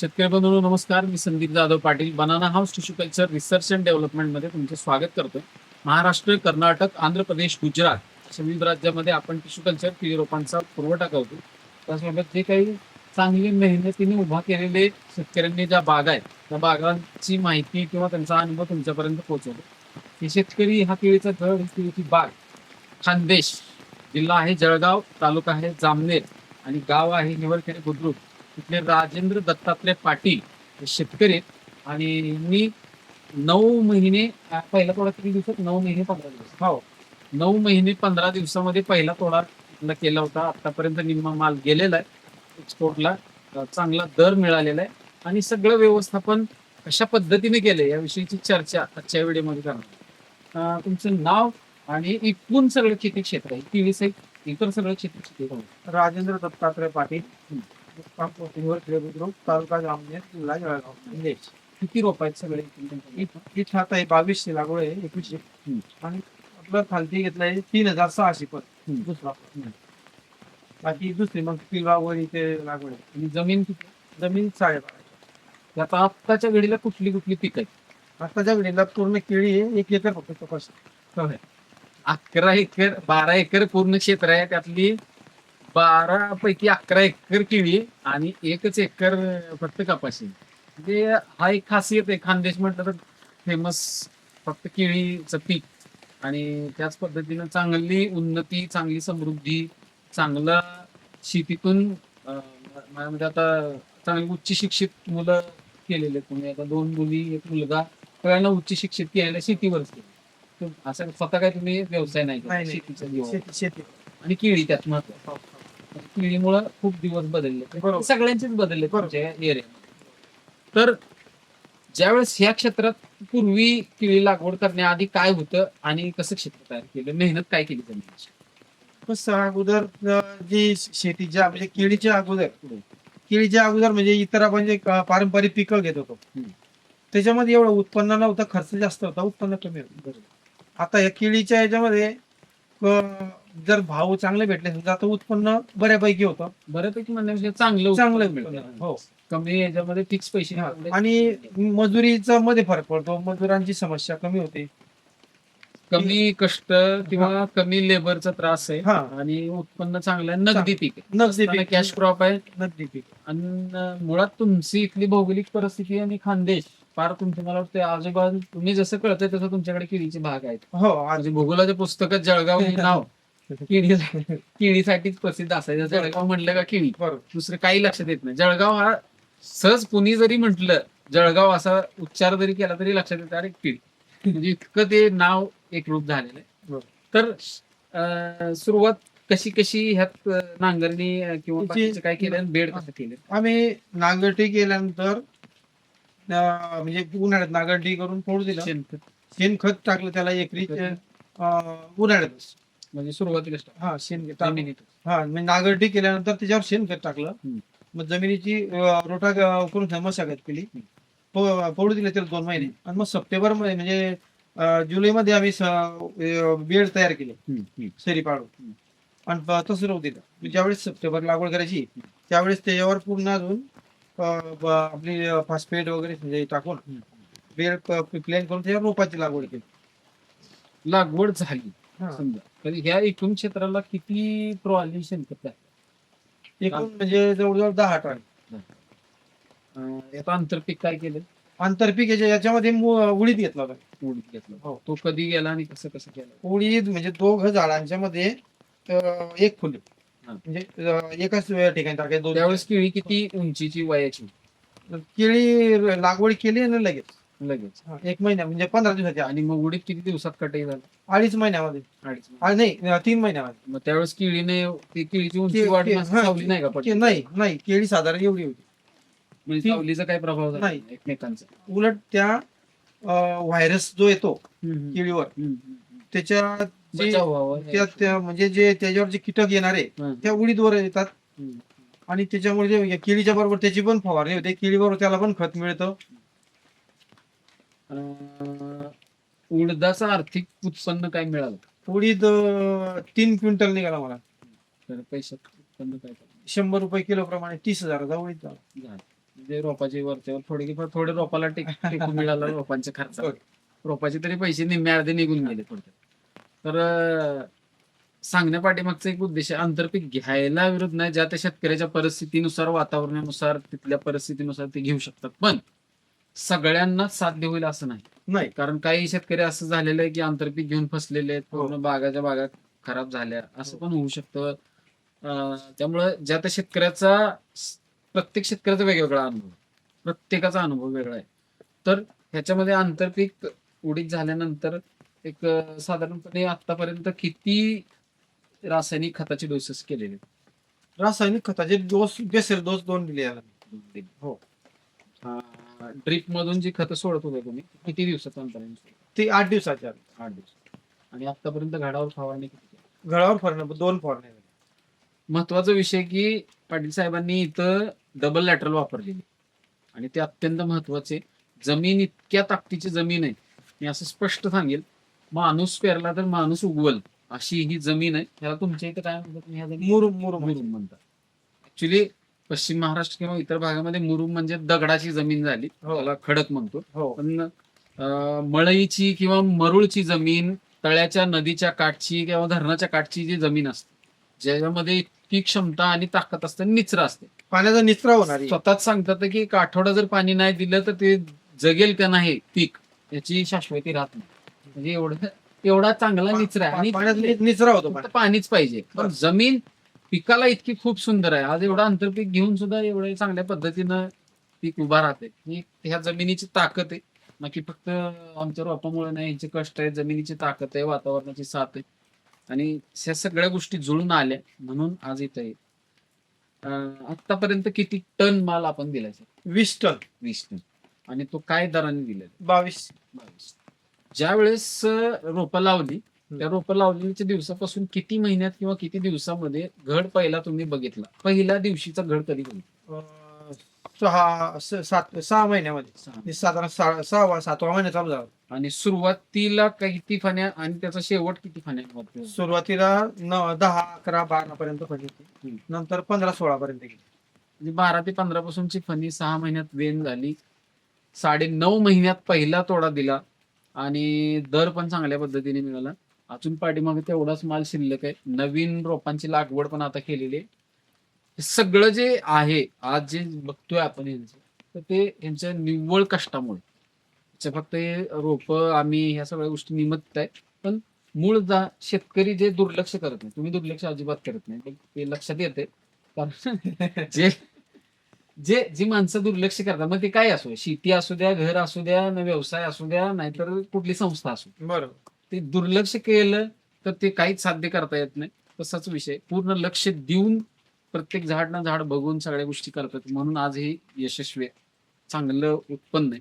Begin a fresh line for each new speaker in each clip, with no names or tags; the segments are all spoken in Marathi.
शेतकरी बंधूंनो नमस्कार. मी Sandeep Jadhav Patil, banana house tissue culture research and डेव्हलपमेंटमध्ये तुमचे स्वागत करतोय. महाराष्ट्र, कर्नाटक, आंध्र प्रदेश, गुजरात अशा विविध राज्यामध्ये आपण टिश्यू कल्चर केळी रोपांचा पुरवठा करतो. त्यासोबत जे काही चांगली मेहनतीने उभा केलेले शेतकऱ्यांनी ज्या बागा आहेत त्या बागांची माहिती किंवा त्यांचा अनुभव तुमच्यापर्यंत पोहोचवतो. हे शेतकरी हा केळीचा घड, ही केळीची बाग, खानदेश, जिल्हा आहे जळगाव, तालुका आहे जामनेर आणि गाव आहे हिवरखेडे बुद्रुक. तिथले राजेंद्र दत्तात्रय पाटील हे शेतकरी आहेत. आणि मी 9 महिने पहिला तोडा किती दिवसात? 9 महिने 15 दिवस. हो, 9 महिने 15 दिवसामध्ये पहिला तोडा इथला केला होता. आतापर्यंत निम्मा माल गेलेला आहे एक्सपोर्टला. चांगला दर मिळालेला आहे आणि सगळं व्यवस्थापन कशा पद्धतीने केलंय याविषयीची चर्चा आजच्या व्हिडिओमध्ये करणार. तुमचं नाव आणि एकूण सगळं शेती क्षेत्र आहे, केळी सहित इतर सगळं शेती क्षेत्र.
राजेंद्र दत्तात्रय पाटील, मुक्काम पोस्टिंगवर बुद्रुक, तालुका जामनेर, जिल्हा जळगाव, खानदेश.
किती रोप आहेत सगळे?
ही छात आहे 2200 लागवड आहे, 2100. आणि आपलं खालती घेतलंय 3600 पण दुसरा. बाकी दुसरी मग पिलवावर इथे लागवड आहे.
आणि जमीन किती?
जमीन 12.5.
आता आत्ताच्या घडीला कुठली कुठली पीक आहेत?
आताच्या घडीला पूर्ण केळी आहे, 1 एकर फक्त कपास.
11 एकर 12 एकर पूर्ण क्षेत्र आहे. त्यातली 12 पैकी 11 एकर केळी आणि 1 एकर फक्त कपाशी. म्हणजे हा एक खासियत आहे. खानदेश म्हटलं तर फेमस फक्त केळीचं पीक. आणि त्याच पद्धतीनं चांगली उन्नती, चांगली समृद्धी, चांगलं शेतीतून म्हणजे आता चांगली उच्च शिक्षित मुलं केलेले. तुम्ही आता 2 मुली 1 मुलगा सगळ्यांना उच्च शिक्षित केलेलं शेतीवरच केलं. असं स्वतः काय तुम्ही व्यवसाय नाही केला, शेतीचा दिवस
शेती
आणि केळी त्यात महत्व. केळीमुळं खूप दिवस बदलले, सगळ्यांचेच बदलले तुमच्या एरियामध्ये. तर ज्यावेळेस ह्या क्षेत्रात पूर्वी केळी लागवड करण्याआधी काय होतं आणि कसं क्षेत्र तयार केलं, मेहनत काय केली त्यांनी?
कसं अगोदर जी शेतीच्या म्हणजे केळीच्या अगोदर म्हणजे इतर आपण जे पारंपरिक पिकं घेत होतो त्याच्यामध्ये एवढं उत्पन्न नव्हतं, खर्च जास्त होता, उत्पन्न कमी होतं. आता या केळीच्या याच्यामध्ये जर भाव चांगले भेटले समजा तर उत्पन्न बऱ्यापैकी होतं.
बऱ्यापैकी म्हणण्यापेक्षा चांगलं
चांगलं
उत्पन्न
उत्पन्न.
मिळतं.
हो.
कमी याच्यामध्ये फिक्स पैसे
आणि मजुरीचा मध्ये फरक पडतो, मजुरांची समस्या कमी होते.
कमी कष्ट किंवा कमी लेबरचा त्रास आहे आणि उत्पन्न चांगलं आहे. नगदी पीक आहे,
नगदी पीक,
कॅश क्रॉप आहे.
नगदी पीक.
आणि मुळात तुमची इथली भौगोलिक परिस्थिती आणि खानदेश फार तुमचं मला वाटतं आजूबाजू तुम्ही जसं कळतंय तसं तुमच्याकडे केळीचे भाग आहेत.
हो,
म्हणजे भूगोलाच्या पुस्तकात जळगाव हे नाव केळीसाठीच प्रसिद्ध असायचं. जळगाव म्हणलं का केळी, दुसरं काही लक्षात येत नाही. जळगाव हा सहज कुणी जरी म्हटलं जळगाव असा उच्चार जरी केला तरी लक्षात येतं अरे केळी. म्हणजे इतकं ते नाव एकरूप झालेलं आहे. तर सुरुवात कशी ह्यात नांगरणी किंवा बाकीचं काय केलं, बेड कसं केलं?
आम्ही नांगरटी केल्यानंतर म्हणजे उन्हाळ्यात नांगरटी करून फोड दिलं, शेणखत टाकलं त्याला एकरी उन्हाळ्यात.
म्हणजे सुरुवातीला
शेणखत म्हणजे नांगरटी केल्यानंतर त्याच्यावर शेणखत टाकलं. मग जमिनीची रोटा करून मशागत केली, फोडू दिले त्याला 2 महिने. आणि मग सप्टेंबर मध्ये म्हणजे जुलैमध्ये आम्ही बेड तयार केले सरी पाडून आणि तसं राहू दिलं. ज्यावेळेस सप्टेंबर लागवड करायची त्यावेळेस त्याच्यावर पूर्ण अजून आपली फॉस्फेट वगैरे म्हणजे टाकून बेड प्लॅन करून त्याच्यावर रोपाची लागवड केली.
लागवड झाली समजा तर ह्या एकूण क्षेत्राला किती ट्रॉली शेणखत आहे?
एकूण म्हणजे जवळजवळ 10 टन.
याचा आंतरपीक काय केलं?
आंतरपीक याच्यामध्ये उडीद घेतला होता.
उडीद घेतला. हो, तो कधी गेला आणि कसं केलं?
उडीद म्हणजे 2 झाडांच्या मध्ये 1 फुले म्हणजे एकाच ठिकाणी टाकायचं.
त्यावेळेस केळी किती उंचीची वयाची?
केळी लागवड केली आणि लगेच 1 महिना म्हणजे 15 दिवसाची.
आणि मग उडीद किती दिवसात कटाई झालं?
2.5 महिन्यामध्ये. नाही 3 महिन्यामध्ये.
मग त्यावेळेस केळीने केळीची उंची वाढली नाही का?
नाही, केळी साधारण एवढी होती.
म्हणजे सावलीचा काय प्रभाव झाला
नाही
एकमेकांचा?
उलट त्या व्हायरस जो येतो केळीवर त्याच्या म्हणजे जे त्याच्यावर जे कीटक येणार आहे त्या उडीदवर येतात. आणि त्याच्यामुळे केळीच्या बरोबर त्याची पण फवारणी होते, केळीबरोबर त्याला पण खत मिळतं.
उडदाचं आर्थिक उत्पन्न काय मिळालं?
उडीद 3 क्विंटल निघाला मला.
तर पैशात उत्पन्न काय?
100 रुपये किलो प्रमाणे 30,000चा उडीद झाला.
म्हणजे रोपाची वरच्यावर थोडे रोपाला टेकून मिळाला रोपांच्या खर्च, रोपाचे तरी पैसे निम्मे अर्धे निघून गेले थोडक्यात. तर सांगण्या पाठीमागचा एक उद्देश आहे, आंतरपीक घ्यायला विरोध नाही, ज्या त्या शेतकऱ्याच्या परिस्थितीनुसार, वातावरणानुसार, तिथल्या परिस्थितीनुसार ते घेऊ शकतात. पण सगळ्यांनाच साध्य होईल असं नाही.
नाही.
कारण काही शेतकरी असं झालेलं आहे की आंतरपीक घेऊन फसलेले आहेत, पूर्ण बागाच्या बागा खराब झाल्या, असं पण होऊ शकतं. त्यामुळं ज्या त्या शेतकऱ्याचा, प्रत्येक शेतकऱ्याचा वेगवेगळा अनुभव, प्रत्येकाचा अनुभव वेगळा आहे. तर ह्याच्यामध्ये आंतरपीक उडीद झाल्यानंतर एक साधारणपणे आतापर्यंत किती रासायनिक खताचे डोसेस केलेले?
रासायनिक खताचे डोस, बेसल डोस 2 दिले याला.
हो. ड्रीप मधून जी खतं सोडत होते तुम्ही, किती दिवसाचं अंतराने?
ते 8 दिवसाच्या आत.
8 दिवस. आणि आतापर्यंत घाडावर फवारणी किती केली?
घडावर फवारण्या 2 फवारण्या झाल्या.
महत्वाचा विषय की पाटील साहेबांनी इथं डबल लॅटरल वापरलेली आणि ते अत्यंत महत्वाचे. जमीन इतक्या ताकदीची जमीन आहे, मी असं स्पष्ट सांगेल, माणूस पेरला तर माणूस उगवल अशी ही जमीन आहे. ह्याला तुमच्या इथं काय म्हणतात? ह्या जमीन
मुरुम
मुरुम म्हणतात. ऍक्च्युली पश्चिम महाराष्ट्र किंवा इतर भागामध्ये मुरुम म्हणजे दगडाची जमीन झाली, त्याला खडक म्हणतो.
हो.
पण मळईची किंवा मरुळची जमीन, तळ्याच्या नदीच्या काठची किंवा धरणाच्या काठची जी जमीन असते, ज्याच्यामध्ये इतकी क्षमता आणि ताकद असते, निचरा असते,
पाण्याचा निचरा होणार आहे.
स्वतःच सांगतात की एक आठवडा जर पाणी नाही दिलं तर ते जगेल का नाही पीक, याची शाश्वती राहत नाही. म्हणजे एवढा चांगला निचरा आहे.
पाण्याचा
आणि
निचरा होतो.
फक्त पाणीच पाहिजे, पण जमीन पिकाला इतकी खूप सुंदर आहे. आज एवढं आंतरपीक घेऊन सुद्धा एवढ्या चांगल्या पद्धतीनं पीक उभा राहते. ही ह्या जमिनीची ताकद आहे, नक्की फक्त आमच्या रोपामुळे नाही. यांचे कष्ट आहे, जमिनीची ताकद आहे, वातावरणाची साथ आहे, आणि ह्या सगळ्या गोष्टी जुळून आल्या म्हणून आज इथं आहे. आतापर्यंत किती टन माल आपण दिलाय सर?
20 टन.
20 टन. आणि तो काय दराने दिलाय?
22.
ज्या वेळेस रोपं लावली, त्या रोपं लावलेल्या दिवसापासून किती महिन्यात किंवा किती दिवसामध्ये घड पहिला तुम्ही बघितला? पहिल्या दिवशीचा घड कधी बघितला?
6 महिन्यामध्ये. साधारण 7व्या महिन्यात चालू झाला.
आणि सुरुवातीला किती फण्या आणि त्याचा शेवट किती फण्या?
सुरुवातीला 10, 11, 12 पर्यंत फणी होती. नंतर 15, 16 पर्यंत गेली.
म्हणजे 12 ते 15 पासूनची फणी 6 महिन्यात वेन झाली. 9.5 महिन्यात पहिला तोडा दिला आणि दर पण चांगल्या पद्धतीने मिळाला. अजून पाठीमागे तेवढाच माल शिल्लक आहे. नवीन रोपांची लागवड पण आता केलेली आहे. हे सगळं जे आहे आज जे बघतोय आपण यांचं, तर ते यांच्या निव्वळ कष्टामुळे. फक्त हे रोप आम्ही ह्या सगळ्या गोष्टी निमित्त आहे, पण मूळ शेतकरी जे दुर्लक्ष करत नाही, तुम्ही दुर्लक्ष अजिबात करत नाही, ते लक्षात येते. कारण जी माणसं दुर्लक्ष करतात, मग ते काय असो, शेती असू द्या, घर असू द्या, व्यवसाय असू द्या, नाहीतर कुठली संस्था असू,
बरोबर,
ते दुर्लक्ष केलं तर ते काहीच साध्य करता येत नाही. तसाच विषय, पूर्ण लक्ष देऊन प्रत्येक झाड ना झाड बघून सगळ्या गोष्टी करतात, म्हणून आज हे यशस्वी आहे, चांगलं उत्पन्न आहे.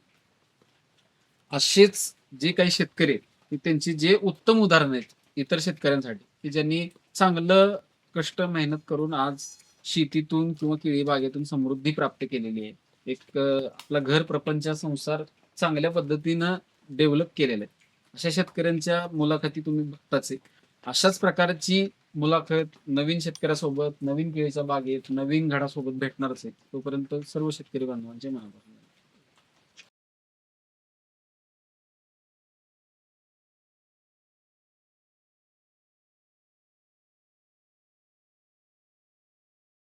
असेच जे काही शेतकरी आहेत, त्यांची जे उत्तम उदाहरण आहेत इतर शेतकऱ्यांसाठी, की ज्यांनी चांगलं कष्ट मेहनत करून आज शेतीतून किंवा केळी बागेतून समृद्धी प्राप्त केलेली आहे. एक आपला घर प्रपंच संसार चांगल्या पद्धतीनं डेव्हलप केलेला आहे. अशा शेतकऱ्यांच्या मुलाखती तुम्ही बघताच आहे. अशाच प्रकारची मुलाखत नवीन शेतकऱ्यासोबत, नवीन केळीच्या बागेत, नवीन घडासोबत भेटणारच आहे. तोपर्यंत सर्व शेतकरी बांधवांचे मनापासून